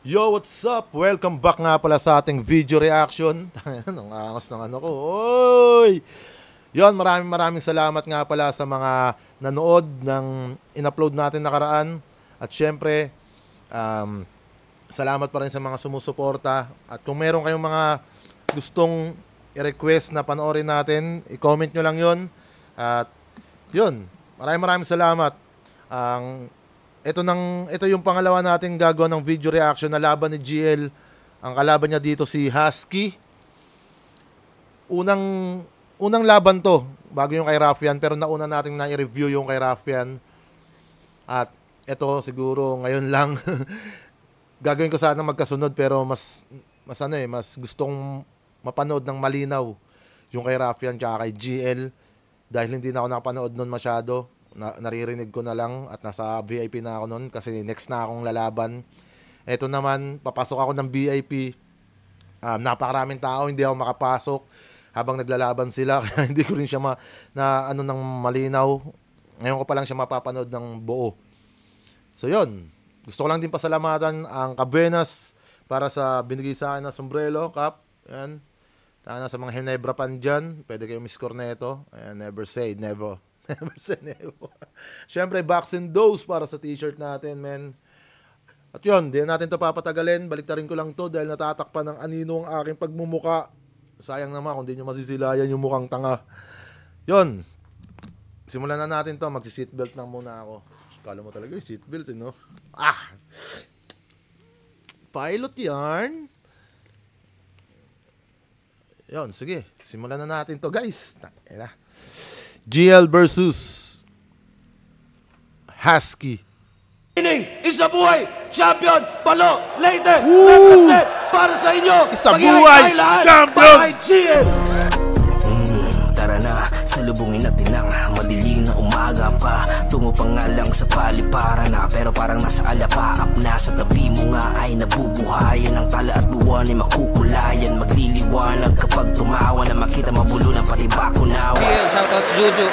Yo, what's up? Welcome back nga pala sa ating video reaction. Ang angas ng ano ko. Oy! Yon, maraming salamat nga pala sa mga nanood ng in-upload natin nakaraan. At syempre, salamat pa rin sa mga sumusuporta. At kung meron kayong mga gustong i-request na panoorin natin, i-comment nyo lang yon. At yun, maraming salamat. Ito yung pangalawa nating gagawa ng video reaction na laban ni GL. Ang kalaban niya dito si Husky. Unang laban to bago yung kay Raffian, pero nauna nating na-review yung kay Raffian. At ito siguro ngayon lang gagawin ko sana magkasunod, pero mas gustong mapanood ng malinaw yung kay Raffian tsaka kay GL dahil hindi na ako nakapanood nun masyado. Naririnig ko na lang at nasa VIP na ako nun kasi next na akong lalaban. Ito naman, papasok ako ng VIP. Napakaraming tao, hindi ako makapasok habang naglalaban sila kaya hindi ko rin siya ng malinaw. Ngayon ko pa lang siya mapapanood ng buo. So yun, gusto ko lang din pasalamatan ang Cabenas para sa binigay sa akin na sombrero, cap. Ayan. Tana sa mga Hinebra pan dyan, pwede kayong miscore na ito. Ayan, never say never. Never say never. Siyempre, box and dose para sa t-shirt natin, men. At yun, di natin ito papatagalin. Baliktarin ko lang to dahil natatakpan ng anino ang aking pagmumuka. Sayang naman kung di nyo masisilayan yung mukhang tanga. Yun. Simulan na natin to. Magsi-seatbelt na muna ako. Kala mo talaga yung seatbelt, no? Pilot yarn. Yun, sige. Simulan na natin to, guys. Ayan na. GL versus Husky. Isa buhay, champion, Palo, Leyte, represent para sa inyo. Isa buhay, champion! GL. Tara na, salubungin natin ang madilim na umaga pa. Tungo pa nga lang sa palipara na, pero parang nasa alapaap na. Sa tabi mo nga ay nabubuhayan. Ang tala at buwan ay makukulayan. Magliliwanag kapag tumawa na makita mabulunan pati bakunawa. GL, shoutouts Juju.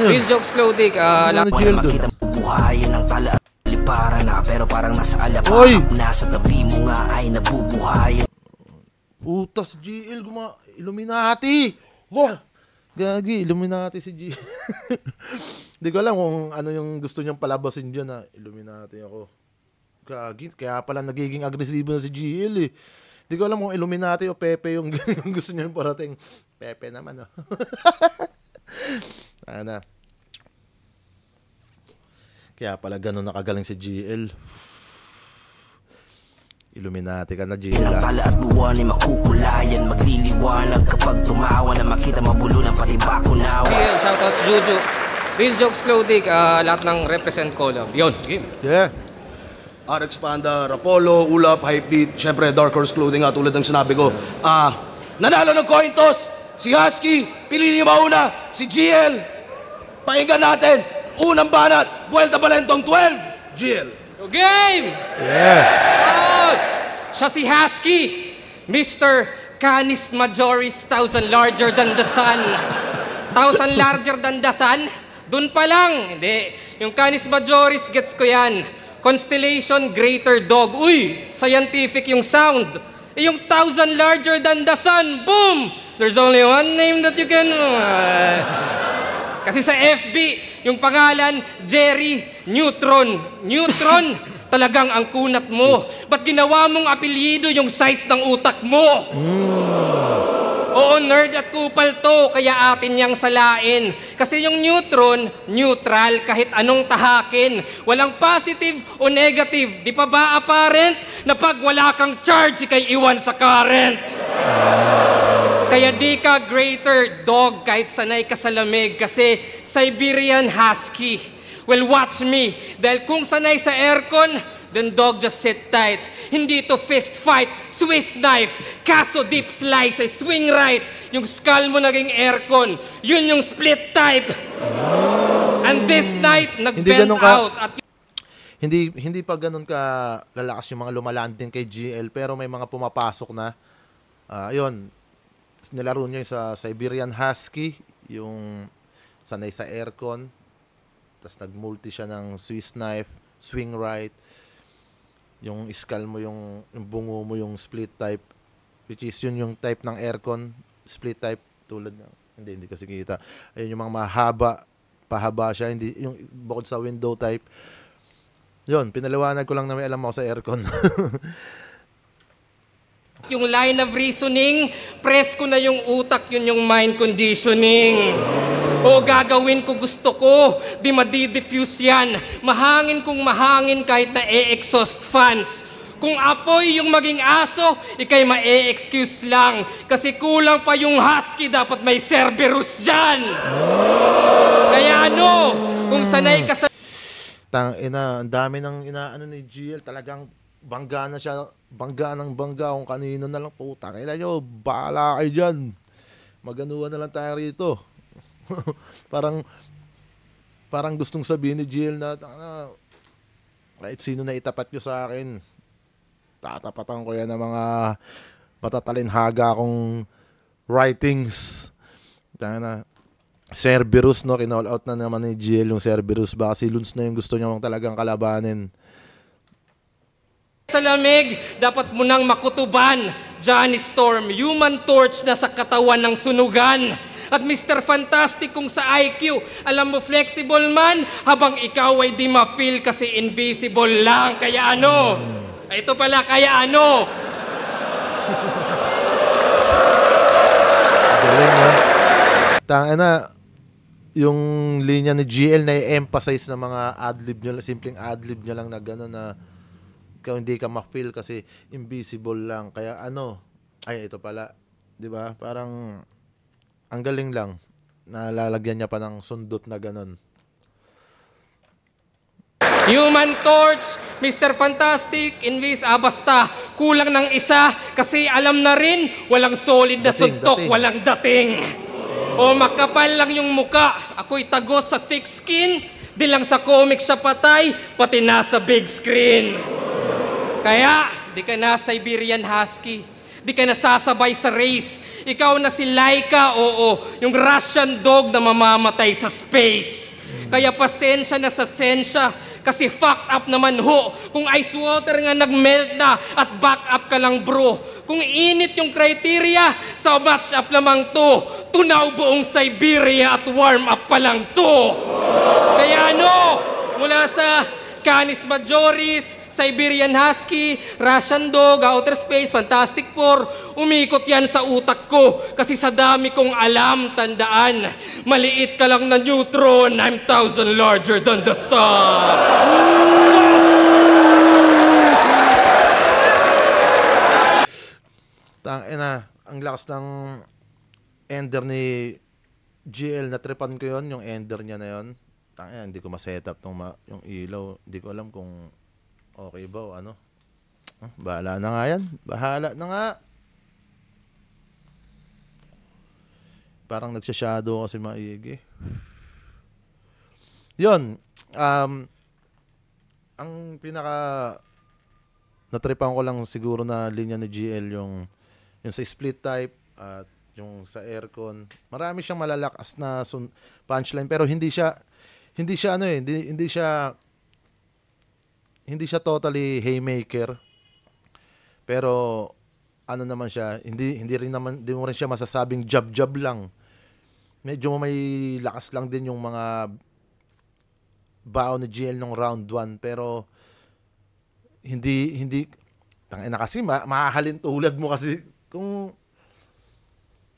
Real Jokes Clothing. Makita mabubuhayan. Ang tala at palipara na, pero parang nasa alapaap na. Sa tabi mo nga ay nabubuhayan. Putas, GL, Illuminati! Wah! Gagi, Illuminati si G. Hindi ko alam kung ano yung gusto niyang palabasin dyan na Illuminati ako. Gagi, kaya pala nagiging agresibo na si GL eh. Hindi ko alam kung Illuminati o Pepe yung gusto niyang parating. Pepe naman oh. Ana. Kaya pala ganun nakagaling si GL. Illuminati ka na, GL. Ang tala at buwan ay makukulayan. Magliliwanag kapag tumawa na makita mabulunan pati bakunawa. GL, shoutouts Juju. Real Jokes Clothing. Lahat ng represent collab. Yun, game. Yeah. RX Panda, Rapolo, Ulap, Hypebeat, syempre Dark Horse Clothing nga tulad ng sinabi ko. Nanalo ng coin toss, si Husky, pili niyo ba una? Si GL. Pakinggan natin, unang banat, Vuelta Balentong 12, GL. Game! Yeah. Siya si Husky. Mr. Canis Majoris, 1,000 larger than the sun. 1,000 larger than the sun? Dun pa lang. Hindi. Yung Canis Majoris, gets ko yan. Constellation Greater Dog. Uy, scientific yung sound. Yung 1,000 larger than the sun, boom! There's only one name that you can... Kasi sa FB, yung pangalan, Jerry Neutron. Neutron, talagang ang kunat mo. Ba't ginawa mong apelyido yung size ng utak mo? Oo, nerd at kupal to, kaya atin niyang salain. Kasi yung neutron, neutral kahit anong tahakin. Walang positive o negative. Di pa ba apparent na pag wala kang charge, ikay iwan sa current? Kaya di ka greater dog kahit sanay ka sa lamig kasi Siberian Husky. Well, watch me. Dahil kung sanay sa aircon, then dog, just sit tight. Hindi to fist fight, Swiss knife. Kaso deep slice ay swing right. Yung skull mo naging aircon. Yun yung split type. And this night, nag-bend out. At Hindi pa ganun ka lalakas yung mga lumalandin kay GL, pero may mga pumapasok na. Yun. Nilaro niya sa Siberian Husky, yung sanay sa aircon. Tapos nag-multi siya ng Swiss knife, swing right. yung skull mo, yung bungo mo, yung split type, which is yun yung type ng aircon, split type, tulad ng, hindi kasi kita. Ayun yung mga mahaba, pahaba siya, hindi, yung bukod sa window type. Yun, pinaliwanag ko lang na may alam ako sa aircon. Yung line of reasoning, press ko na yung utak, yun yung mind conditioning. O gagawin ko gusto ko, di madi-diffuse yan. Mahangin kung mahangin kahit na e-exhaust fans. Kung apoy yung maging aso, ikay ma-e-excuse lang. Kasi kulang pa yung husky, dapat may Cerberus dyan. Kaya ano, kung sanay ka sa... Ang dami ng inaano ni GL, talagang bangga na siya, bangga ng bangga kung kanino na lang, puta, kailan nyo, bahala kayo dyan. Maganuhan na lang tayo rito. parang gustong sabihin ni GL na kahit sino na itapat nyo sa akin, tatapatan ko yan ng mga matatalinhaga kong writings. Na Cerberus, no? Kinall out na naman ni GL yung Cerberus. Baka si Luns na yung gusto niya talagang kalabanin. Sa lamig, dapat mo nang makutuban. Johnny Storm, Human Torch na sa katawan ng sunugan. At Mr. Fantastic kung sa IQ, alam mo flexible man, habang ikaw ay di ma-feel kasi invisible lang. Kaya ano? Ito pala, kaya ano? Galing, ha? Tangina, yung linya ni GL na i-emphasize na mga adlib niya, simpleng adlib niya lang na gano'n na ikaw hindi ka ma-feel kasi invisible lang. Kaya ano, ay ito pala, 'di ba? Parang ang galing lang. Nalalagyan niya pa ng sundot na gano'n. Human Torch, Mr. Fantastic, Invis, basta kulang ng isa kasi alam na rin, walang solid na suntok, walang dating. O makapal lang yung muka, ako'y tagos sa thick skin, di lang sa comics sa patay, pati nasa big screen. Kaya, di ka na Siberian Husky, di ka nasasabay sa race, ikaw na si Laika, oo, yung Russian dog na mamamatay sa space. Kaya pasensya na sa sensya, kasi fucked up naman ho. Kung ice water nga nag-melt na at back up ka lang bro. Kung init yung criteria, sa match up lamang to. Tunaw buong Siberia at warm up pa lang to. Kaya ano, mula sa Canis Majoris, Siberian Husky, Russian Dog, Outer Space, Fantastic Four, umikot yan sa utak ko kasi sa dami kong alam, tandaan, maliit ka lang na neutron, I'm 1,000 larger than the sun. Tangina, ang lakas ng ender ni GL, natripan ko yon, yung ender niya na yon. Tangina, hindi ko ma-setup yung ilaw, hindi ko alam kung okay ba o ano. Bahala na nga yan. Bahala na nga. Parang nagsha-shadow kasi maigi. Yun. Ang pinaka natripan ko lang siguro na linya ni GL yung sa split type at yung sa aircon. Marami siyang malalakas na punchline pero hindi siya totally haymaker. Pero ano naman siya, hindi mo rin siya masasabing jab lang. Medyo may lakas lang din yung mga baon ni GL nung round 1 pero hindi tangina kasi mahahalin tulad mo kasi kung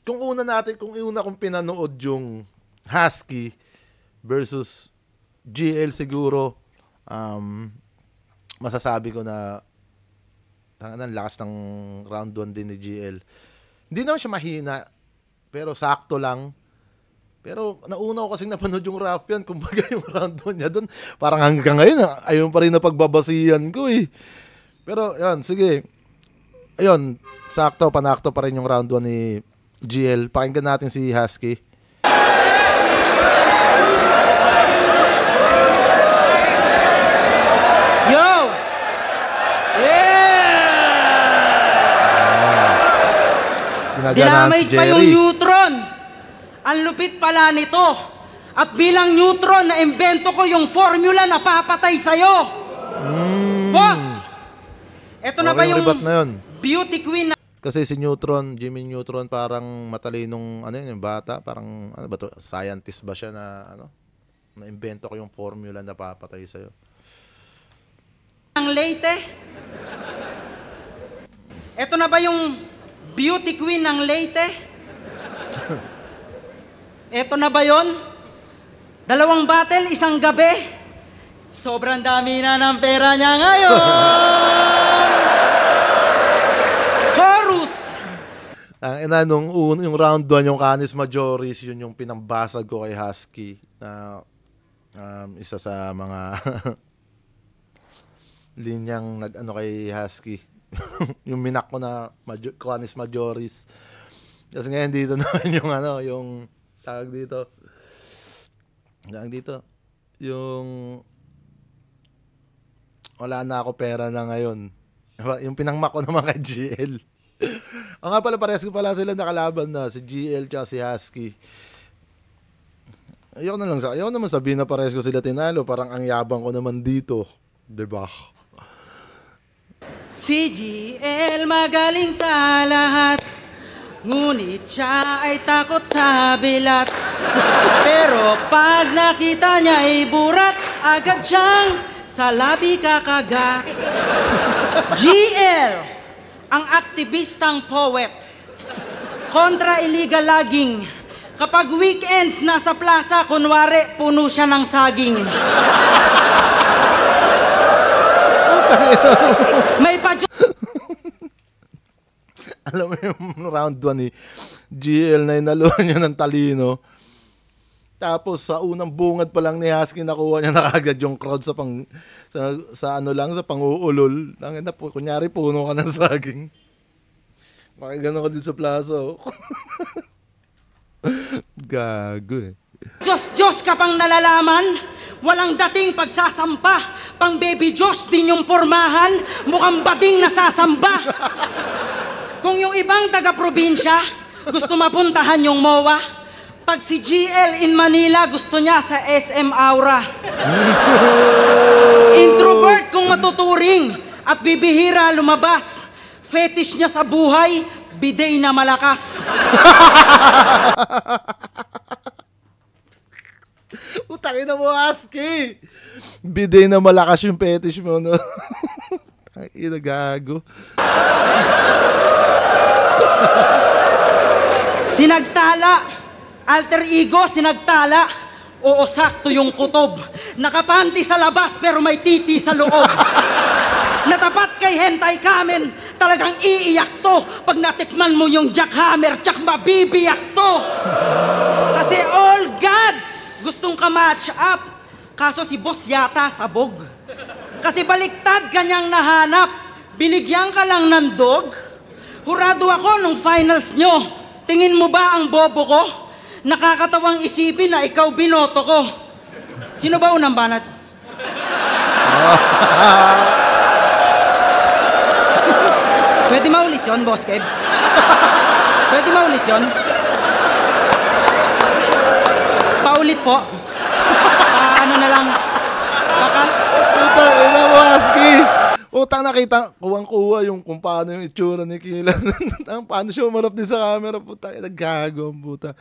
una kong pinanood yung Husky versus GL siguro masasabi ko na ang lakas ng round 1 din ni GL. Hindi naman siya mahina, pero sakto lang. Pero nauna ko kasing napanood yung Ruffian, kumbaga yung round 1 niya doon, parang hanggang ngayon, ayun pa rin na pagbabasihan ko eh. Pero yan, sige. Ayun, sakto, panakto pa rin yung round 1 ni GL. Pakinggan natin si Husky. Dinamay pa yung neutron. Ang lupit pala nito. At bilang neutron, na-invento ko yung formula na papatay sa'yo. Boss, Eto na ba yung rebat na yun? beauty queen na... Kasi si Neutron, Jimmy Neutron, parang matalinong, ano yun, yung bata, parang, ano ba to, scientist ba siya na, ano, na-invento ko yung formula na papatay sa'yo. Ang Leyte? Eto na ba yung beauty queen ng Leyte? Eto na ba yon? 2 battle, isang gabi. Sobrang dami na ng pera niya ngayon. Chorus! Ang ina, yung round 1, yung Canis Majoris, yun yung pinambasag ko kay Husky na isa sa mga linyang nag-ano kay Husky. Yung minak ko na Canis Majoris. Kasi ngayon dito naman yung ano, yung tawag dito. Yung wala na ako pera na ngayon. Yung pinangmak ko naman kay GL. O nga pala, pares ko pala sila nakalaban na, si GL tsaka si Husky. Ayoko naman sabihin na pares ko sila tinalo, parang ang yabang ko naman dito. Diba? Si GL magaling sa lahat, ngunit siya ay takot sa bilat. Pero pag nakita niya ay burat, agad siyang sa labi kakagat. GL, ang aktivistang poet, kontra illegal logging. Kapag weekends nasa plaza, kunwari puno siya ng saging. May padyo... Alam mo yung round 1 ni GL na inaluhan niya ng talino. Tapos sa unang bungad pa lang ni Husky, nakuha niya na kagad yung crowd sa sa pang-uulol. Kunyari puno ka ng saging. Makigano ka din sa plaza. Oh. Gago eh. Diyos ka pang nalalaman, walang dating pagsasampa, pang baby Diyos din yung pormahan, mukhang bading nasasamba. Kung yung ibang taga-probinsya, gusto mapuntahan yung MOA, pag si GL in Manila, gusto niya sa SM Aura. Introvert kung matuturing at bibihira lumabas, fetish niya sa buhay, bidet na malakas. Utangin na mo, Husky! Bidet na malakas yung fetish mo, no? Ang inagago. Sinagtala, alter ego, sinagtala. Oo, sakto yung kutob. Nakapanti sa labas pero may titi sa loob. Natapat kay Hentai Kamen, talagang iiyak to. Pag natikman mo yung jackhammer, tsak mabibiyak to. Kasi all gods gustong ka-match up. Kaso si boss yata sabog. Kasi baliktad kanyang nahanap. Binigyan ka lang ng dog. Hurado ako nung finals nyo. Tingin mo ba ang bobo ko? Nakakatawang isipin na ikaw binoto ko. Sino ba unang banat? Pwede maulit yun, Boss Kebs? Pwede maulit yun? Paulit po. Ano na lang. Utang ina mo, Husky! Utang nakita, kuwang-kuha yung kung paano yung itsura ni Kilan. Paano siya umarap din sa camera, puta. Naggago ang puta.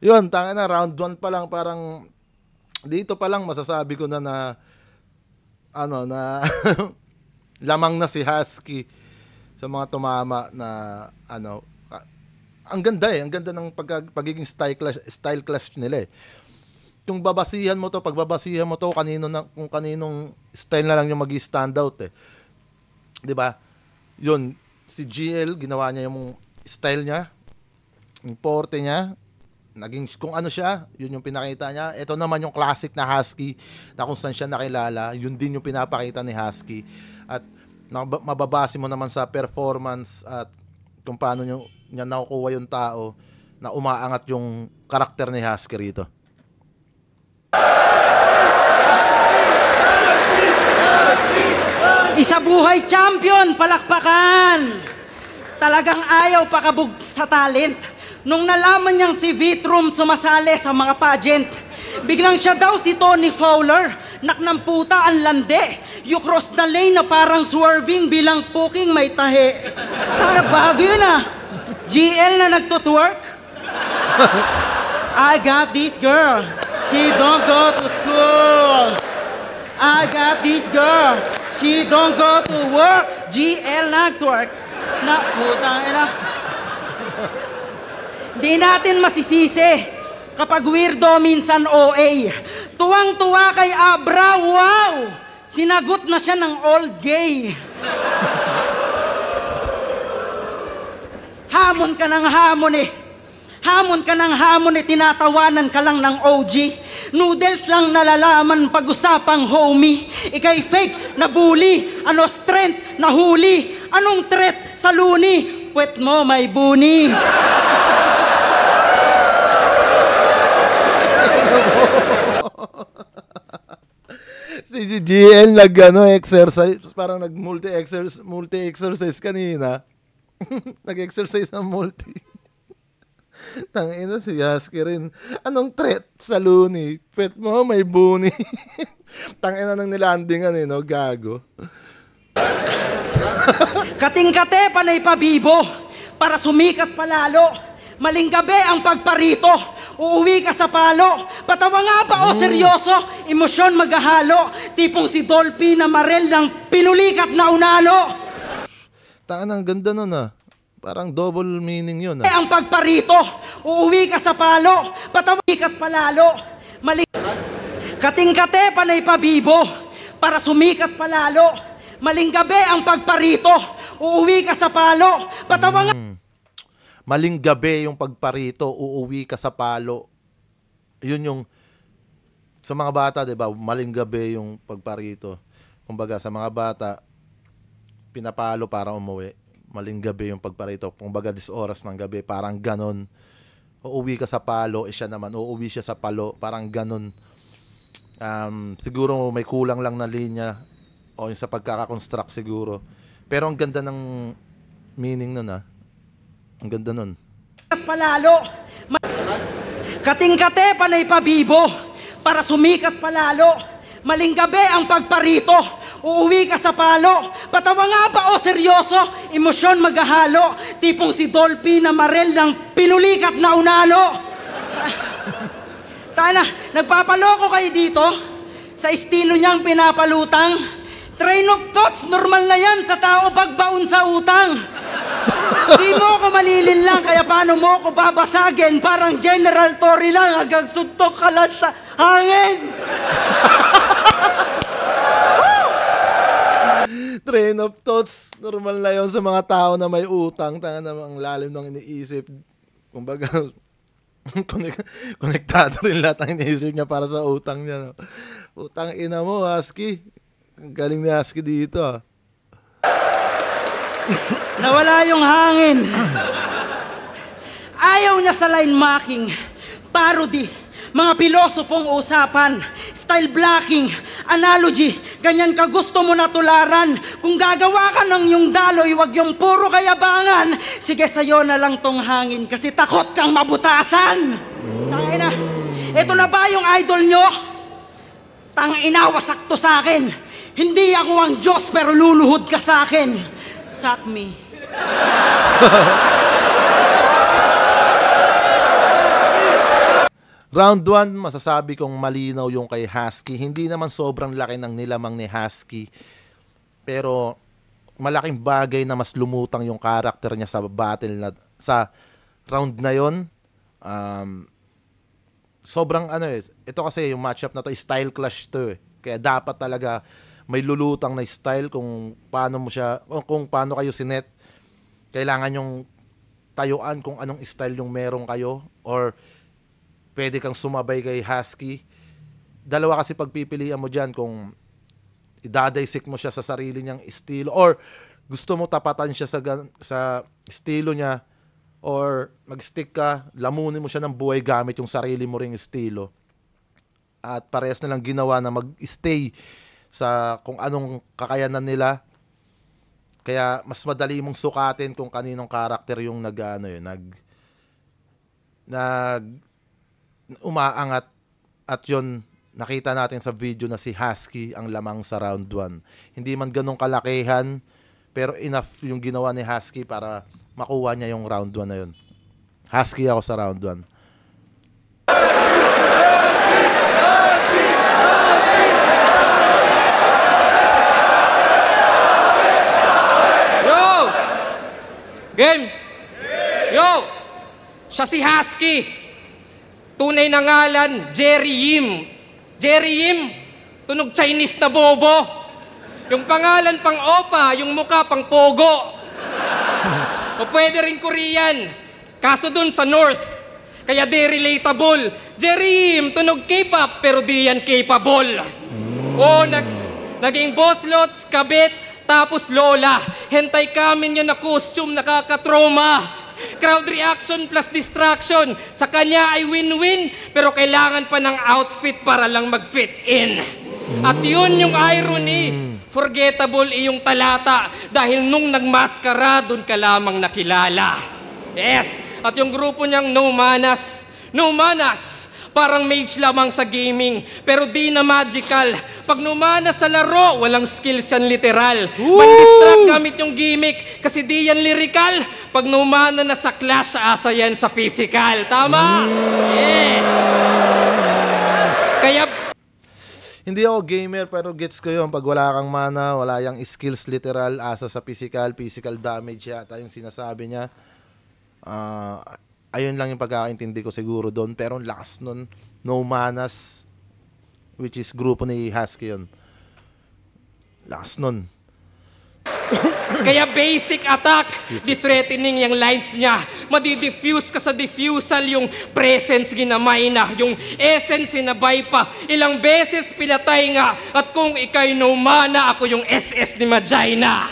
Yun, tanga na, round 1 pa lang, parang dito pa lang masasabi ko na lamang na si Husky sa mga tumama na ang ganda ang ganda ng pagiging style clash nila eh. Kung babasihan mo to, kung kaninong style na lang yung magi-stand out eh. 'Di ba? 'Yun, si GL ginawa niya yung style niya, yung porte niya, naging kung ano siya, 'yun yung pinakita niya. Ito naman yung classic na Husky na kung saan siya nakilala, 'yun din yung pinapakita ni Husky. At mababase mo naman sa performance at kung paano niya nakukuha yung tao na umaangat yung karakter ni Husky rito. Isa buhay champion, palakpakan! Talagang ayaw pakabog sa talent. Nung nalaman niyang si Vitrum sumasali sa mga pageant, biglang siya daw si Tony Fowler Nak ng puta ang lande. You cross the lane na parang swerving bilang puking may tahe. Tara, bago yun ah. GL na nagtutwork. I got this girl. She don't go to school. I got this girl. She don't go to work. GL nagtwork. Na putang ina. Di natin masisisi kapag weirdo minsan OA. Tuwang-tuwa kay Abra, wow! Sinagot na siya ng all gay. Hamon ka ng hamon eh. Hamon ka ng hamon eh, tinatawanan ka lang ng OG. Noodles lang nalalaman pag-usapang homie. Ika'y fake na bully. Ano strength na huli? Anong threat sa luni? Puwet mo may buni. Si GL exercise, parang multi-exercise kanina. Nag-exercise ng multi. Tangina si Husky rin. Anong threat sa luni? Pet mo, may buni. Tangina ng nilandingan no? Gago. Kating-kate, panay pabibo. Para sumikat palalo. Maling gabi ang pagparito. Uuwi ka sa palo. Patawa nga ba o seryoso? Emosyon maghahalo. Tipong si Dolphy na Marel ng pinulikat na unano. Tangina, ang ganda nun ah. Parang double meaning yun Ang pagparito. Uuwi ka sa palo. Patawa ikat palalo. Maling kating-kate, panay pabibo. Para sumikat palalo. Maling gabi ang pagparito. Uuwi ka sa palo. Patawa nga maling gabi yung pagparito, uuwi ka sa palo. Yun yung sa mga bata, 'di ba? Maling gabi yung pagparito. Kumbaga sa mga bata pinapalo para umuwi. Maling gabi yung pagparito. Kumbaga 10 oras ng gabi, parang ganon. Uuwi ka sa palo, siya naman uuwi siya sa palo, parang ganon. Siguro may kulang lang na linya o yung sa pagkakakonstruct siguro. Pero ang ganda ng meaning nun ah. Ang ganda nun. Palalo. Kating-kate, panay pabibo. Para sumikat palalo. Maling gabi ang pagparito. Uuwi ka sa palo. Patawa nga ba o seryoso? Emosyon maghahalo. Tipong si Dolphy na Marel ng pinulikat na unano. Tana, nagpapaloko kayo dito? Sa estilo niyang pinapalutang. Train of thoughts, normal na yan sa tao pagbaon sa utang. Di mo ko malilin lang, kaya paano mo ko babasagin? Parang General Torre lang, hanggang suntok ka lang sa hangin. Train of thoughts, normal na yun sa mga tao na may utang. Tanga na ang lalim ng iniisip. Kumbaga, konektado rin lahat ang iniisip niya para sa utang niya. No? Utang ina mo, Husky. Ang galing ni Husky dito ah. Nawala yung hangin. Ayaw niya sa line marking, parody, mga pilosopong usapan, style blocking, analogy, ganyan ka gusto mo na tularan. Kung gagawa ka ng yung daloy, wag yung puro kayabangan. Sige, sa'yo na lang tong hangin kasi takot kang mabutasan. Tangina, eto na ba yung idol nyo? Tangina, wasak to sa akin. Hindi ako ang Diyos pero luluhod ka sa akin. Suck me. Round 1, masasabi kong malinaw yung kay Husky. Hindi naman sobrang laki ng nilamang ni Husky. Pero malaking bagay na mas lumutang yung karakter niya sa battle na sa round na yon. Sobrang ito kasi yung matchup na to, style clash to eh. Kaya dapat talaga may lulutang na style kung paano mo siya, kung paano kayo sinet. Kailangan yung tayuan kung anong style yung meron kayo or pwede kang sumabay kay Husky. Dalawa kasi pagpipilian mo dyan kung idadaysik mo siya sa sarili niyang estilo or gusto mo tapatan siya sa estilo niya or mag-stick ka, lamunin mo siya ng buhay gamit yung sarili mo ring estilo. At parehas nilang ginawa na mag-stay sa kung anong kakayanan nila. Kaya mas madali mong sukatin kung kaninong karakter yung umaangat at yon nakita natin sa video na si Husky ang lamang sa round 1. Hindi man ganong kalakihan, pero enough yung ginawa ni Husky para makuha niya yung round 1 na yun. Husky ako sa round 1. Yo! Game! Yo! Siya si Husky. Tunay na ngalan, Jerry Yim. Jerry Yim, tunog Chinese na bobo. Yung pangalan pang Opa, yung mukha pang Pogo. O pwede rin Korean. Kaso dun sa North. Kaya di relatable. Jerry Yim, tunog K-pop, pero di yan capable. O, naging boss lots, kabit, tapos lola. Hentay kamin yun na costume, nakakatroma. Crowd reaction plus distraction. Sa kanya ay win-win, pero kailangan pa ng outfit para lang mag-fit in. At yun yung irony. Forgettable iyong talata dahil nung nagmaskara, dun ka lamang nakilala. Yes, at yung grupo niyang No Manas. No Manas, parang mage lamang sa gaming, pero di na magical. Pag numanas sa laro, walang skills yan literal. Man-distract gamit yung gimmick, kasi di yan lyrical. Pag numana na sa clash, asa yan sa physical. Tama? Yeah. Kaya Hindi ako gamer, pero gets ko yun. Pag wala kang mana, wala yung skills literal, asa sa physical damage yata yung sinasabi niya. Ayun lang yung pagkakaintindi ko siguro doon. Pero ang lakas nun, No Manas, which is grupo ni Husky yun. Lakas nun. Kaya basic attack, di-threatening yung lines niya. Madi-diffuse ka sa diffusal, yung presence ginamay na, yung essence sinabay pa. Ilang beses pinatay nga, at kung ikay no mana, ako yung SS ni Magina.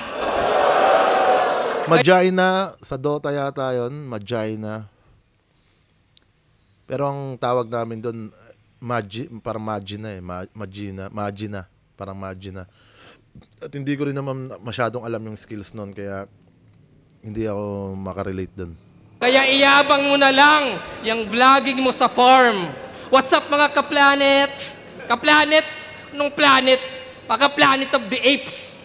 Magina, sa Dota yata yun, Magina. Pero ang tawag namin doon, parang Magina eh. Magina, parang Magina. At hindi ko rin naman masyadong alam yung skills nun, kaya hindi ako makarelate dun. Kaya iyabang mo na lang yung vlogging mo sa farm. What's up mga ka-planet? Ka-planet? Anong planet? Baka Planet of the Apes.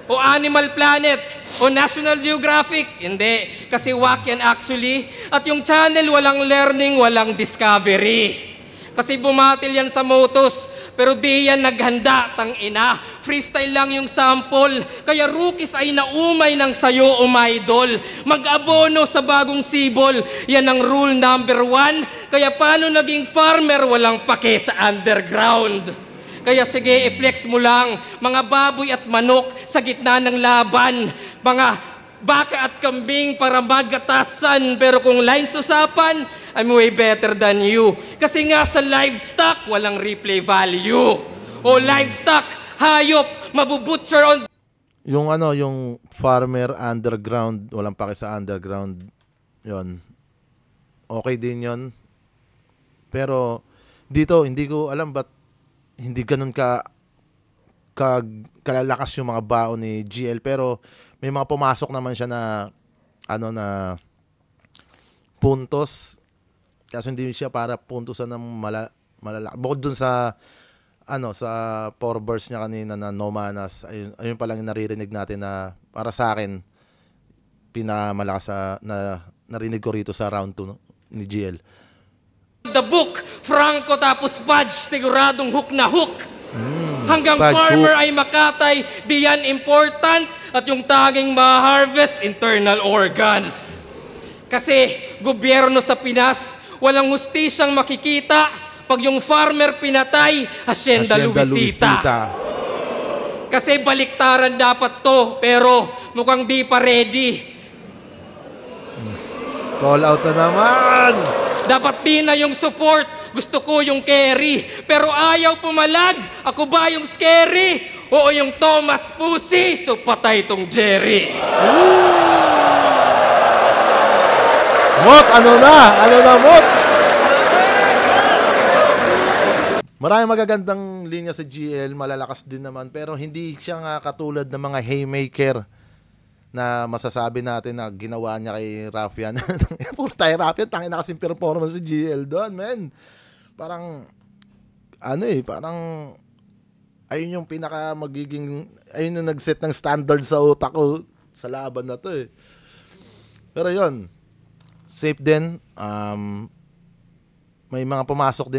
O Animal Planet. O National Geographic. Hindi. Kasi whack yan actually. At yung channel walang learning, walang discovery. Kasi bumatil yan sa motos, pero di yan naghanda, tangina. Freestyle lang yung sample, kaya rookies ay naumay ng sayo o idol. Mag-abono sa bagong sibol, yan ang rule number 1. Kaya paano naging farmer, walang pake sa underground. Kaya sige, i-flex mo lang, mga baboy at manok sa gitna ng laban. Mga baka at kambing para magatasan, pero kung lines usapan, I'm way better than you. Kasi nga sa livestock, walang replay value. O livestock, hayop, mabubutcher on... Yung yung farmer underground, walang pake sa underground, yon. Okay din yon. Pero dito, hindi ko alam ba't hindi ganun kalalakas yung mga baon ni GL, pero may mga pumasok naman siya na na puntos, kasi hindi siya para puntosan ng malalaki. Bukod dun sa sa 4 bursts niya kanina na No Manas, ayun pa lang yung naririnig natin na para sa akin pinakamalakas na narinig ko rito sa round 2 ni GL. The book, Franco tapos Fudge, siguradong hook na hook. Hanggang Fudge farmer hook. ay makatay, di yan important. At yung taging ma-harvest, internal organs. Kasi gobyerno sa Pinas, walang hustisyang makikita. Pag yung farmer pinatay, Hacienda Luisita. Kasi baliktaran dapat to, pero mukhang di pa ready. Call out na naman! Dapat di na yung support, gusto ko yung carry. Pero ayaw pumalag, ako ba yung scary? Oo, yung Thomas Pussy, so patay tong Jerry. Mot, ano na, Mot? Maraming magagandang linya sa GL, malalakas din naman, pero hindi siya nga katulad ng mga haymaker na masasabi natin na ginawa niya kay Raffian. Puro tayo Raffian, tangin na kasing performance si GL doon, man. Parang, parang ayun yung ayun yung nag-set ng standard sa utak ko sa laban na to eh. Pero yun, safe din. May mga pumasok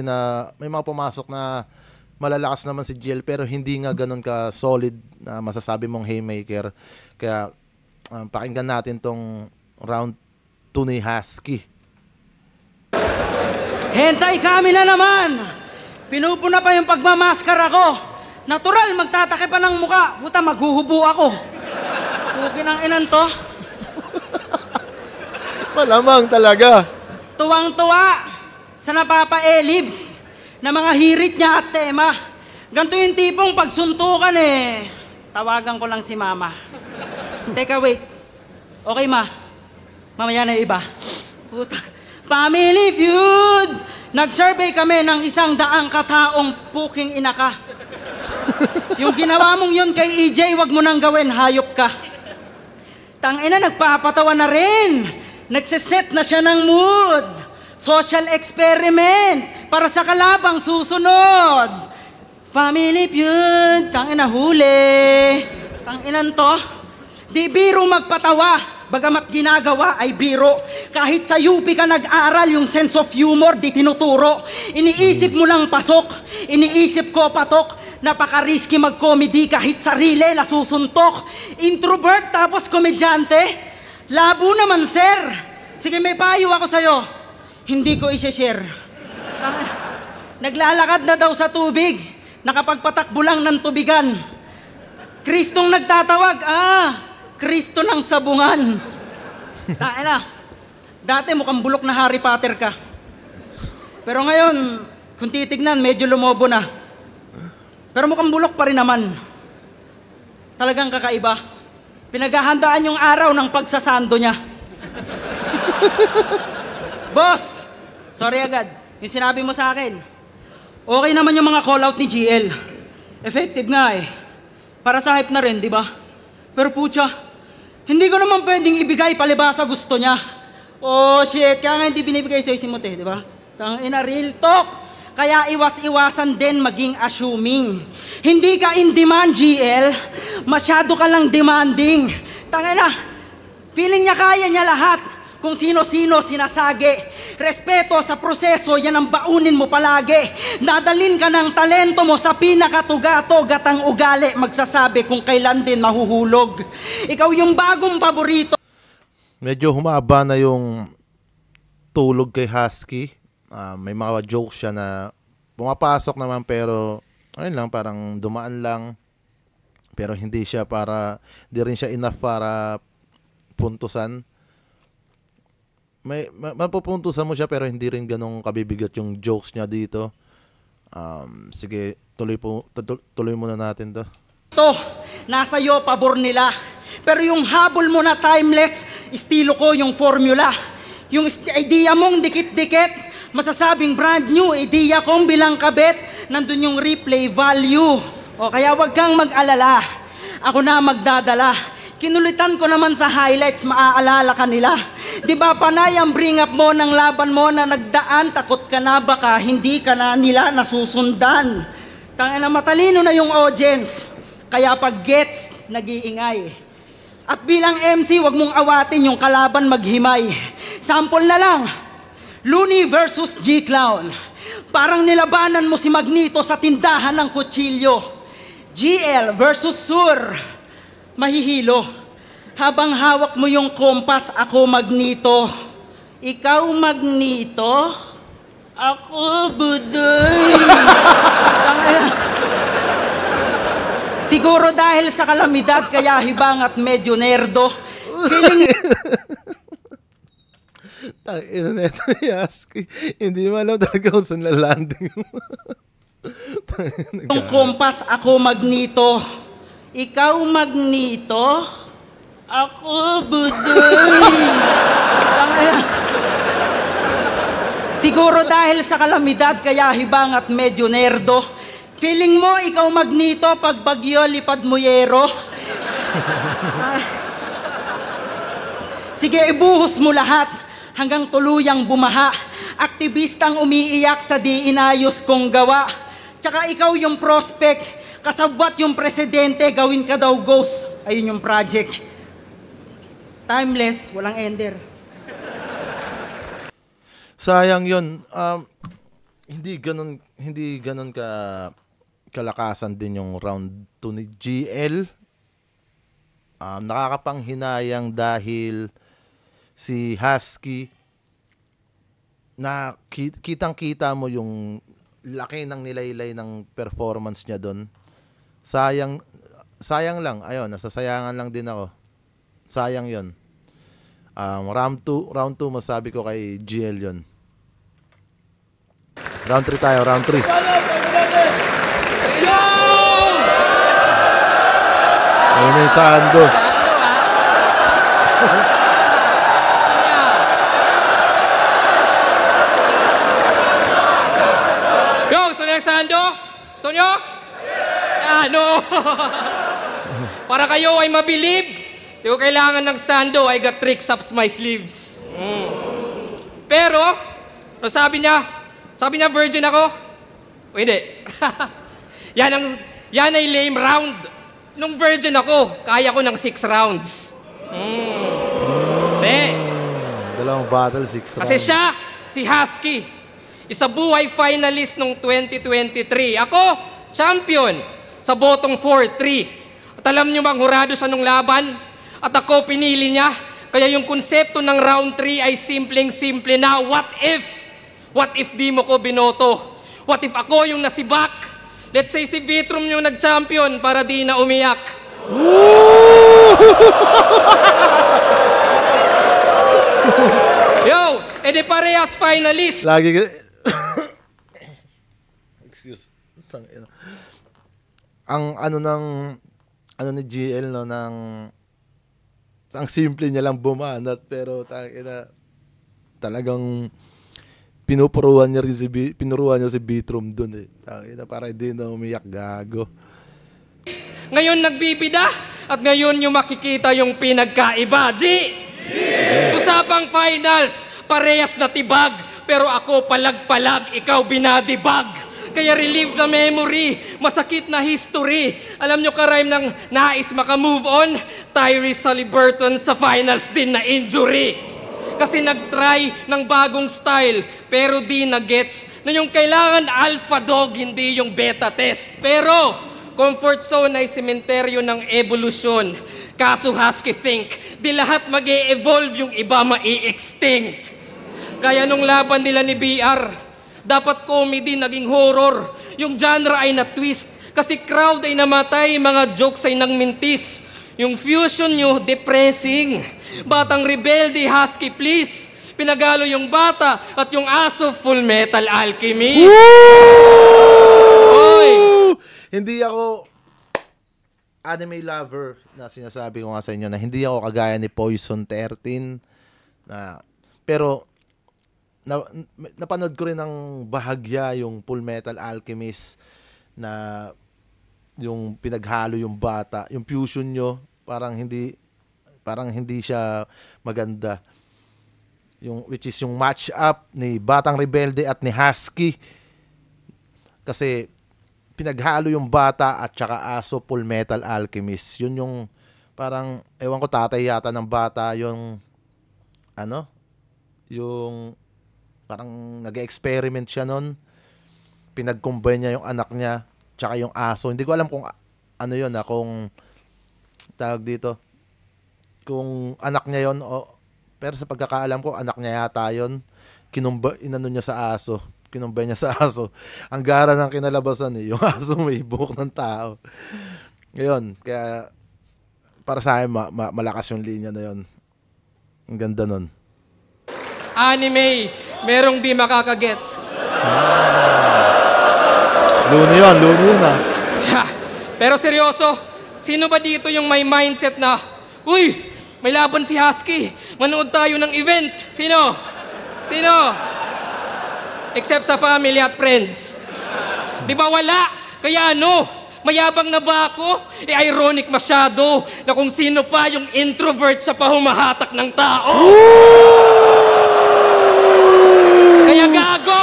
na malalakas naman si GL pero hindi nga ganun ka solid na masasabi mong haymaker. Kaya pakinggan natin tong round 2 ni Husky. Hentay kami na naman! Pinupuna pa yung pagmamaskara ko. Natural, magtatake pa ng muka. Puta, maghuhubo ako. Huwagin ang inan to. Malamang talaga. Tuwang-tuwa sa napapa-elibs na mga hirit niya at tema. Ganito yung tipong pagsuntukan tawagan ko lang si mama. Teka, wait. Okay, ma. Mamaya na yung iba. Puta. Family Feud! Nag-survey kami ng 100 kataong puking ina ka. Yung ginawa mong yun kay EJ, wag mo nang gawin, hayop ka. Tangina, nagpapatawa na rin. Nagsiset na siya ng mood. Social experiment para sa kalabang susunod. Family Feud, tangina huli. Tanginan to. Di biro magpatawa. Bagamat ginagawa ay biro. Kahit sa UP ka nag-aral, yung sense of humor di tinuturo. Iniisip mo lang pasok, iniisip ko patok. Napaka-risky mag-comedy kahit sarili nasusuntok. Introvert tapos komedyante. Labo naman, sir. Sige, may payo ako sa'yo. Hindi ko i-share. Naglalakad na daw sa tubig. Nakapagpatakbo lang ng tubigan. Kristong nagtatawag. Kristo ng sabungan. Dati mukhang bulok na Harry Potter ka. Pero ngayon, kung titignan, medyo lumobo na. Pero mukhang bulok pa rin naman. Talagang kakaiba. Pinaghahandaan yung araw ng pagsasando niya. Boss! Sorry agad. Yung sinabi mo sa akin. Okay naman yung mga call-out ni GL. Effective nga Para sa hype na rin, di ba? Pero putya, hindi ko naman pwedeng ibigay palibasa gusto niya. Oh shit, kaya nga hindi binibigay sa'yo si Mote, di ba? Tangina, real talk. Kaya iwas-iwasan din maging assuming. Hindi ka in demand, GL. Masyado ka lang demanding. Tangina, feeling niya kaya niya lahat. Kung sino-sino sinasagi. Respeto sa proseso, yan ang baunin mo palagi. Dadalin ka ng talento mo sa pinakatugatog at ang ugali magsasabi kung kailan din mahuhulog. Ikaw yung bagong paborito. Medyo humaba na yung tulog kay Husky. May mga jokes siya na pumapasok naman pero ayun lang, parang dumaan lang. Pero hindi rin siya enough para puntusan. Mapupuntusan mo siya pero hindi rin ganong kabibigat yung jokes niya dito. Sige, tuloy muna natin to. Ito, nasa iyo, pabor nila. Pero yung habol mo na timeless, estilo ko yung formula. Yung idea mong dikit-dikit, masasabing brand new, idea kong bilang kabit, nandun yung replay value. O kaya wag kang mag-alala, ako na magdadala. Kinulitan ko naman sa highlights, maaalala ka nila. Di ba panay ang bring up mo ng laban mo na nagdaan, takot ka na baka hindi ka na nila nasusundan. Tangina, matalino na yung audience, kaya pag gets, nag-iingay. At bilang MC, wag mong awatin yung kalaban maghimay. Sample na lang, Looney versus G-Clown. Parang nilabanan mo si Magneto sa tindahan ng kutsilyo. GL versus Sur. Mahihilo. Habang hawak mo yung kompas, ako Magneto. Ikaw Magneto, ako Budoy. Siguro dahil sa kalamidad, kaya hibang at medyo nerdo. Feeling... Tangina na ito ni Husky. Hindi mo alam talaga kung saan lalanding. Yung kompas, ako Magneto. Ikaw Magneto, ako Budoy. Siguro dahil sa kalamidad, kaya hibang at medyo nerdo. Feeling mo, ikaw Magneto, pag bagyo, lipad mo yero. Sige, ibuhos mo lahat hanggang tuluyang bumaha. Aktivistang umiiyak sa di inayos kong gawa. Tsaka ikaw yung prospect, kasabwat yung presidente, gawin ka daw ghost. Ayun yung project. Timeless, walang ender. Sayang yun. Hindi ganun kalakasan din yung round 2 ni GL. Nakakapanghinayang dahil si Husky na kitang-kita mo yung laki ng nilaylay ng performance niya doon. Sayang lang. Ayun, nasasayangan lang din ako. Sayang yun. Round 2 masabi ko kay GL yun. Round 3 tayo, round 3. Ayun na yung Sando. Yo, gusto niyo yung Sando? Gusto niyo? No. Para kayo ay mabilib, di ko kailangan ng Sando. I got tricks up my sleeves. Pero, ano sabi niya? Sabi niya virgin ako? O hindi. Yan ay lame round. Nung virgin ako, kaya ko ng 6 rounds. Dalawang battle, 6 rounds. Kasi siya, si Husky, isa buhay finalist nung 2023. Ako, champion sa botong 4-3. At alam niyo bang hurado siya nung laban? At ako pinili niya. Kaya yung konsepto ng round 3 ay simpleng-simple na, what if? What if di mo ko binoto? What if ako yung nasibak? Let's say si Vitrum yung nag-champion para di na umiyak. Yo, edi parehas finalist. Lagi ka... Excuse. Ang ano ni GL no, ang simple niya lang bumanat, pero talagang pinuruan niya si Vitrum doon eh. Para hindi na umiyak, gago. Ngayon nagbibida at ngayon yung makikita yung pinagkaiba. Usapang finals, parehas na tibag, pero ako palag-palag, ikaw binadibag. Kaya relieve the memory, masakit na history. Alam nyo ka-rhyme ng nais maka-move on? Tyrese Haliburton sa finals din na injury. Kasi nag-try ng bagong style, pero di na-gets na yung kailangan alpha dog, hindi yung beta test. Pero, comfort zone ay sementeryo ng evolusyon. Kaso Husky think, di lahat mag-e-evolve, yung iba ma-e-extinct. Kaya nung laban nila ni BR, dapat comedy naging horror. Yung genre ay na-twist, kasi crowd ay namatay, mga jokes ay nang mintis. Yung fusion nyo, depressing. Batang rebelde, Husky, please. Pinagalo yung bata at yung aso, Full Metal Alchemist. Oy! Hindi ako anime lover na sinasabi ko nga sa inyo na hindi ako kagaya ni Poison 13 pero napanood ko rin ng bahagya yung Full Metal Alchemist na yung pinaghalo yung bata, yung fusion nyo parang hindi siya maganda. Which is yung match up ni Batang Rebelde at ni Husky. Kasi pinaghalo yung bata at saka aso, Full Metal Alchemist. Yun yung parang, ewan ko, tatay yata ng bata, yung yung parang nag-experiment siya nun. Pinag-combine niya yung anak niya tsaka yung aso. Hindi ko alam kung ano yun, kung tawag dito, kung anak niya yon pero sa pagkakaalam ko anak niya yata yon. Inano niya sa aso, kinumbay niya sa aso. Ang gara ng kinalabasan yung aso may buhok ng tao. Ngayon, kaya para sa akin malakas yung linya na yon. Ang ganda nun. Anime, merong di makakagets. Luni yun Pero seryoso, sino ba dito yung may mindset na, uy, may laban si Husky, manood tayo ng event? Sino? Except sa family at friends. Di ba wala? Kaya mayabang na ba ako? Ironic masyado na kung sino pa yung introvert sa pahumahatak ng tao. Kaya gago!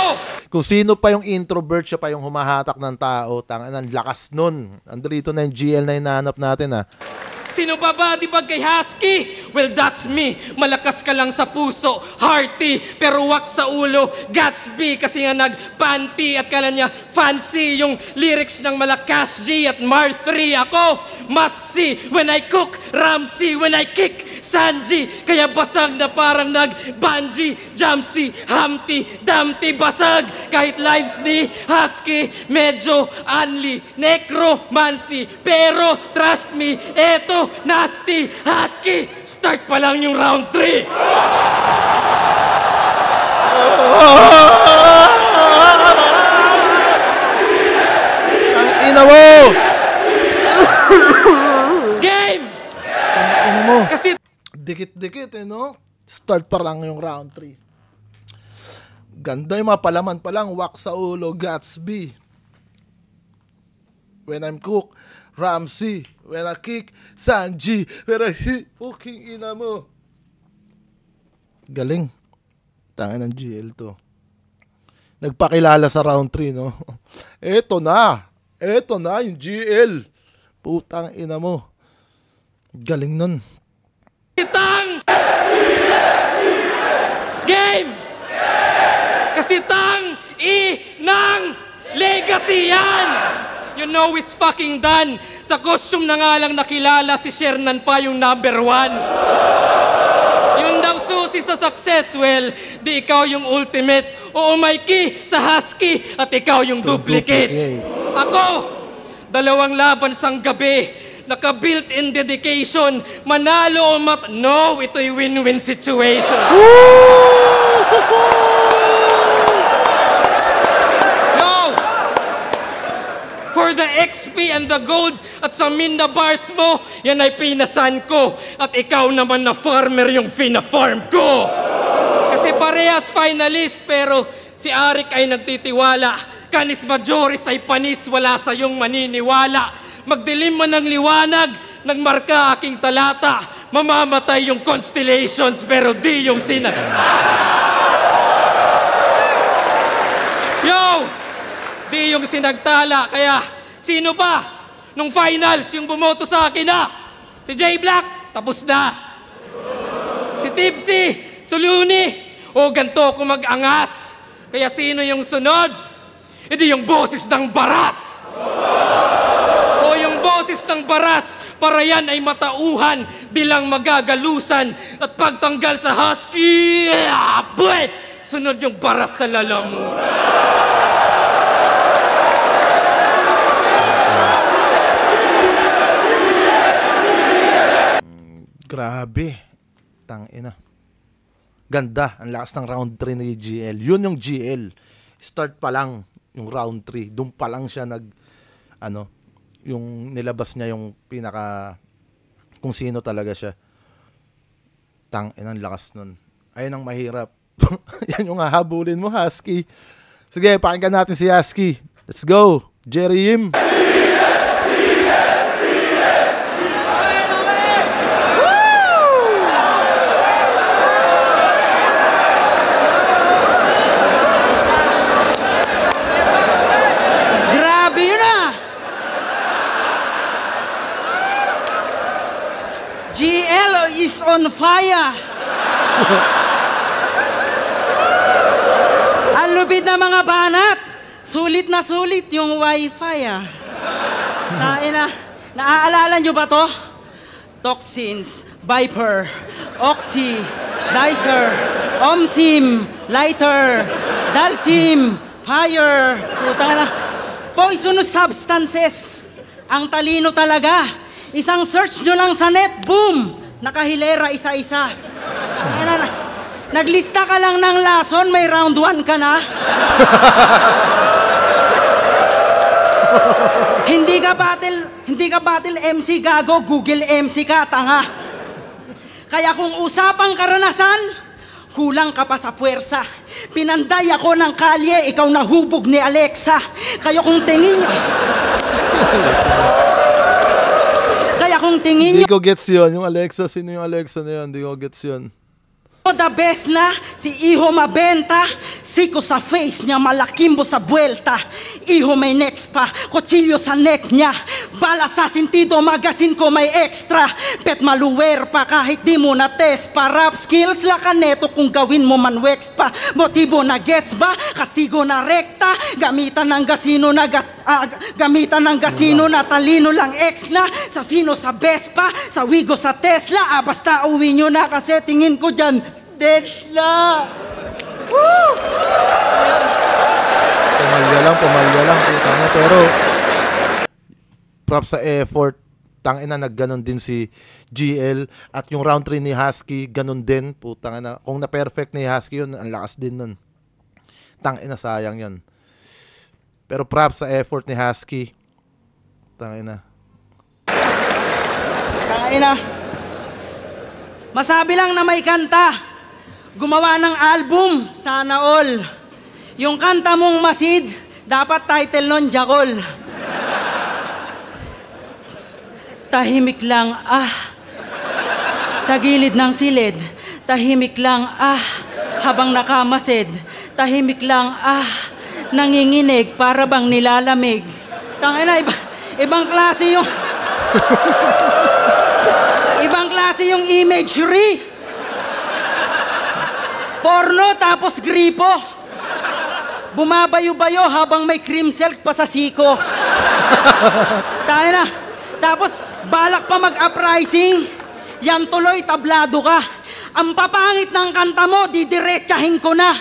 Kung sino pa yung introvert, siya pa yung humahatak ng tao. Ang lakas nun. Andito na yung GL na hinahanap natin, ha. Sino pa ba? Di ba kay Husky? Well, that's me. Malakas ka lang sa puso, hearty, pero wak sa ulo. Gatsby, kasi nga nag-panty at kala niya fancy yung lyrics ng malakas G at Mar 3. Ako, must see when I cook, Ramsey when I kick, Sanji. Kaya basag na parang nag-bungee, Jamsey, Humpty, Dumpty, basag. Kahit lives ni Husky, medyo unli, necromancy. Pero, trust me, eto, nasty, Husky, start pa lang yung round 3. Ang ina mo! Game! Ang ina mo! Kasi Dikit-dikit, no? Start pa lang yung round 3. Ganda yung mga palaman pa lang. Wak sa ulo, Gatsby. When I'm cook, Ramsey. When I kick, Sanji. When I hit, fucking ina mo. Galing. Tangin ng GL to. Nagpakilala sa round 3, no? Eto na. Eto na yung GL. Putang ina mo. Galing nun. tang! Game! Kasi tang ng legacy yan! You know it's fucking done. Sa costume na nga lang nakilala si Shernan pa yung number 1. Yun daw susi sa success. Well, di ikaw yung ultimate. Oo, Mikey, sa Husky at ikaw yung duplicate. Ako, 2 laban sang gabi. Naka-built-in dedication. Manalo o no, ito'y win-win situation. No! For the XP and the gold at sa Minna bars mo, yan ay pinasan ko. At ikaw naman na farmer yung fina-farm ko. Kasi parehas finalist, pero si Arik ay nagtitiwala. Canis Majoris ay panis, wala sa iyong maniniwala. Magdilim man ng liwanag, nagmarka aking talata. Mamamatay yung constellations, pero di yung di yung sinagtala. Kaya, sino pa? Nung finals, yung bumoto sa akin na. Si J Black, tapos na. Si Tipsy, Suluni. O ganto ako mag-angas. Kaya sino yung sunod? Hindi yung boses ng baras. O yung boses ng baras, para yan ay matauhan, bilang magagalusan. At pagtanggal sa Husky, sunod yung baras sa lalamunan. Grabe. Tangina. Ganda. Ang lakas ng round 3 ni GL. Yun yung GL. Start pa lang yung round 3. Doon pa lang siya yung nilabas niya yung pinaka kung sino talaga siya. Tangina, ang lakas nun. Ayun ang mahirap. Yan yung hahabulin mo, Husky. Sige, pakinggan natin si Husky. Let's go. Jerry Yim. Is on fire. Ang lupit na mga banat. Sulit na sulit yung wifi naaalala nyo ba to? Toxins, Viper, Oxy, Dicer, Omsim, Lighter, Dalsim, Fire. Putang na. Poisonous substances. Ang talino talaga. Isang search nyo lang sa net, boom! Nakahilera isa-isa. Naglista ka lang ng lason, may round 1 ka na. Hindi ka battle MC gago, Google MC ka, tanga. Kaya kung usapang karanasan, kulang ka pa sa puwersa. Pinanday ako ng kalye, ikaw nahubog ni Alexa. Kaya kung tingin niyo... Kaya kung tingin Hindi ko gets yun. Yung Alexa, sino yung Alexa na yun? Hindi ko gets yun. the best na, si Iho mabenta, siko sa face niya, malakimbo sa buwelta. Iho may next pa, kutsilyo sa neck niya, bala sa sentido, magasin ko may extra. Pet maluwer pa kahit di mo na test pa. Rap skills la ka neto kung gawin mo man wax pa. Motibo na gets ba, kastigo na rekta, gamitan ng gasino na gamitan ng gasino na talino lang ex na, sa Fino sa Vespa, sa Wigo sa Tesla, basta uwi nyo na kasi tingin ko dyan, Tesla! Woo! Pumalya lang. Pero, props sa effort. Tangina, nagganon din si GL. At yung round 3 ni Husky, ganon din. Putangina, kung na-perfect ni Husky yun, ang lakas din nun. Tangina, sayang yun. Pero props sa effort ni Husky. Tangina. Masabi lang na may kanta, gumawa ng album, sana all. Yung kanta mong Masid, dapat title nun, Jakol. Tahimik lang, sa gilid ng silid, tahimik lang, habang nakamasid, tahimik lang, nanginginig para bang nilalamig. Tangina, ibang klase yung... Ibang klase yung imagery. Porno tapos gripo. Bumabayo-bayo habang may cream silk pa sa siko. Tayo na. Tapos balak pa mag-uprising. Yan tuloy, tablado ka. Ang papangit ng kanta mo, didiretsahin ko na.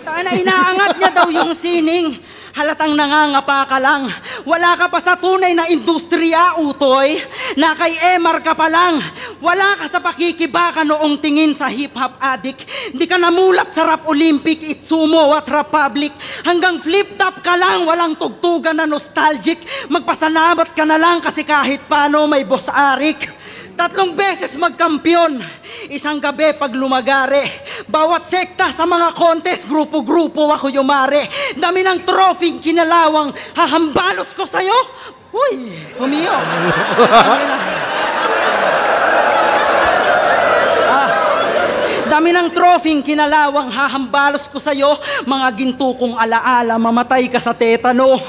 Tayo na, inaangat niya daw yung sining. Halatang nangangapa ka lang. Wala ka pa sa tunay na industriya, utoy. Na kay Emar ka pa lang. Wala ka sa pakikibaka noong tingin sa hip-hop addict. Di ka namulat sa rap Olympic, Itsumo at Republic. Hanggang flip-top ka lang, walang tugtugan na nostalgic. Magpasalamat ka na lang kasi kahit paano may Boss Arik. 3 beses magkampiyon, isang gabi pag lumagare. Bawat sekta sa mga contest, grupo-grupo ako yumare. Dami ng trophy, kinalawang, hahambalos ko sa'yo. Uy, humiyo. Dami ng trophy, kinalawang, hahambalos ko sa'yo. Mga ginto kong alaala, mamatay ka sa tetano.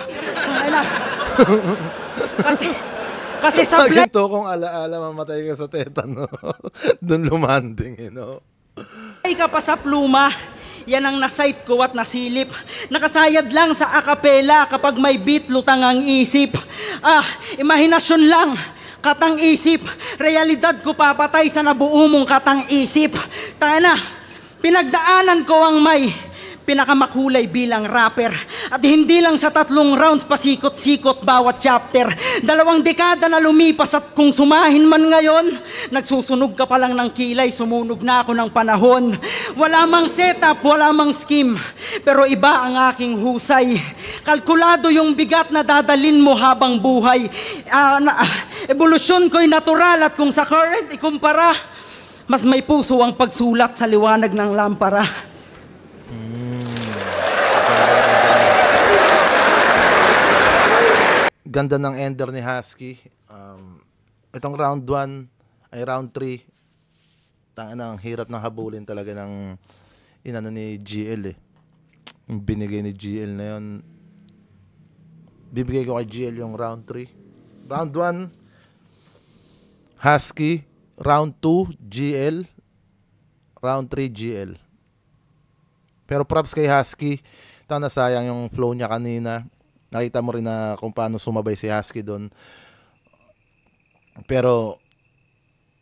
Kasi sa Ganito kung alaala mamatay ka sa tetano. Doon lumanding, ay ka pa sa pluma. Yan ang nasight ko at nasilip. Nakasayad lang sa akapela kapag may beat, lutang ang isip. Imahinasyon lang, katang isip. Realidad ko papatay sa nabuo mong katang isip. Tana, pinagdaanan ko ang may pinakamakulay bilang rapper. At hindi lang sa 3 rounds pasikot-sikot bawat chapter. 2 dekada na lumipas at kung sumahin man ngayon, nagsusunog ka pa lang ng kilay, sumunog na ako ng panahon. Wala mang setup, wala mang scheme, pero iba ang aking husay. Kalkulado yung bigat na dadalin mo habang buhay. Evolusyon ko'y natural at kung sa current ikumpara, mas may puso ang pagsulat sa liwanag ng lampara. Ganda ng ender ni Husky. Itong round 1 ay round 3. Ang hirap ng habulin talaga ng inano ni GL Yung binigay ni GL na yun. Bibigay ko kay GL yung round 3. Round 1 Husky, round 2 GL, round 3 GL. Pero props kay Husky. Nasayang yung flow niya kanina. Nakita mo rin na kung paano sumabay si Husky doon. Pero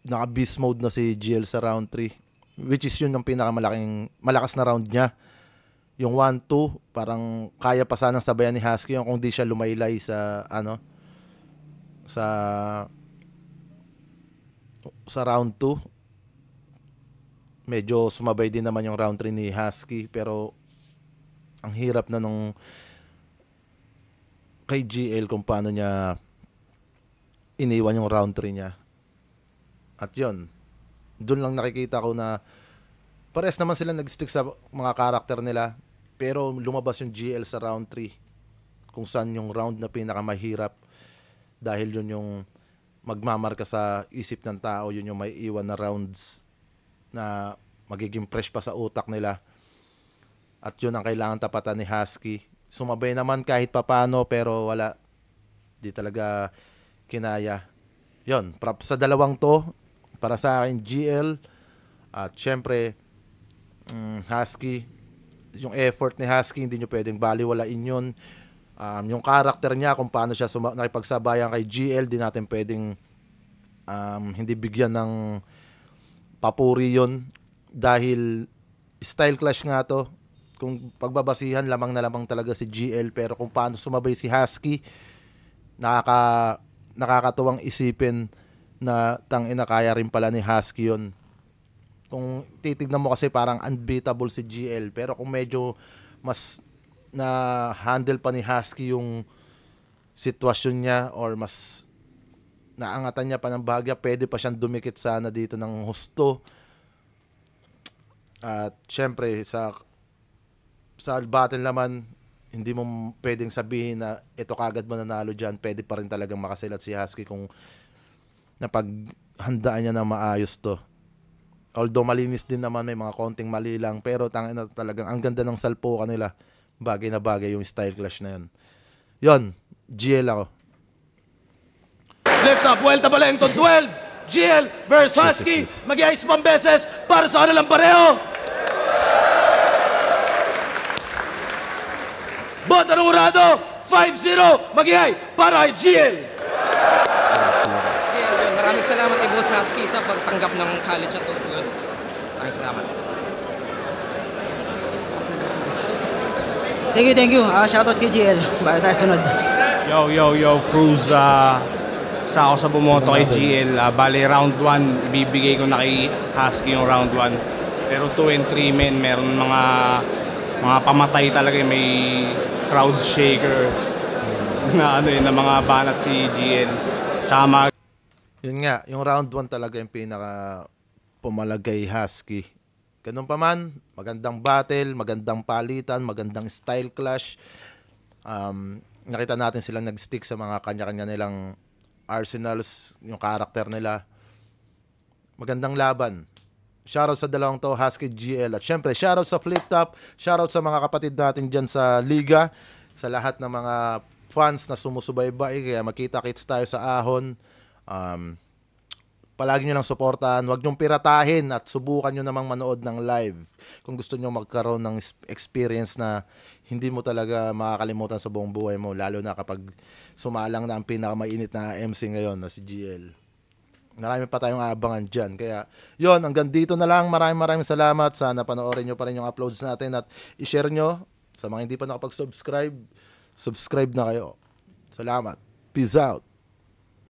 naka-beast mode na si GL sa round 3. Which is yun yung malakas na round niya. Yung 1-2, parang kaya pa sanang sabayan ni Husky yung kung di siya lumaylay sa sa round 2. Medyo sumabay din naman yung round 3 ni Husky, pero ang hirap na nung kay GL kung paano niya iniwan yung round 3 niya. At yun, doon lang nakikita ko na pares naman sila nag-stick sa mga karakter nila, pero lumabas yung GL sa round 3 kung saan yung round na pinakamahirap dahil yun yung magmamarka sa isip ng tao, yun yung may iwan na rounds na magiging fresh pa sa utak nila. At yun ang kailangan tapatan ni Husky. Sumabay naman kahit papano pero wala. Di talaga kinaya. Yun, props sa dalawang to. Para sa akin, GL. At syempre, Husky. Yung effort ni Husky, hindi nyo pwedeng baliwalain yun. Yung character niya, kung paano siya nakipagsabayan kay GL, di natin pwedeng hindi bigyan ng papuri yun. Dahil style clash nga to. Kung pagbabasihan, lamang na lamang talaga si GL. Pero kung paano sumabay si Husky, nakakatuwang isipin na tangina kaya rin pala ni Husky yun. Kung titignan mo kasi parang unbeatable si GL. Pero kung medyo mas na-handle pa ni Husky yung sitwasyon niya or mas naangatan niya pa ng bahagya, pwede pa siyang dumikit sana dito ng husto. At syempre sa battle naman, hindi mo pwedeng sabihin na ito kagad mananalo dyan. Pwede pa rin talagang makasilat si Husky kung napaghandaan niya na maayos to. Although malinis din naman, may mga konting mali lang, pero tangina talagang ang ganda ng salpukan nila. Bagay na bagay yung style clash na yun. Yun, GL ako. Flip top, Vuelta Balengton 12. GL versus Husky. Mag-iayos pang beses para sa kanilang pareho. Bota ng Urado, 5-0. Mag-iay para kay GL. Maraming salamat kay Boss Husky sa pagtanggap ng challenge na to. Maraming salamat. Thank you. Shoutout kay GL. Bago tayo sunod. Yo, Fruz. Sa ako sa bumoto kay GL. Bale, round 1, ibibigay ko na kay Husky yung round 1. Pero 2 and 3 men, meron mga pamatay talaga. May crowd shaker na na mga banat si GL. Tsaka Yun nga, yung round 1 talaga yung pinaka pumalagay Husky. Ganun pa man, magandang battle, magandang palitan, magandang style clash. Nakita natin silang nag-stick sa mga kanya-kanya nilang arsenals, yung character nila. Magandang laban. Shoutout sa dalawang to, Husky, GL. At syempre, shoutout sa Flip Top, shoutout sa mga kapatid natin dyan sa Liga, sa lahat ng mga fans na sumusubaybay, kaya makita-kits tayo sa ahon. Palagi nyo lang suportahan, huwag nyong piratahin at subukan nyo namang manood ng live kung gusto nyo magkaroon ng experience na hindi mo talaga makakalimutan sa buong buhay mo, lalo na kapag sumalang na ang pinakamainit na MC ngayon na si GL. Marami pa tayong aabangan dyan, kaya yon, hanggang dito na lang. Maraming salamat. Sana panoorin nyo pa rin yung uploads natin at i-share nyo sa mga hindi pa nakapag-subscribe. Subscribe na kayo. Salamat. Peace out.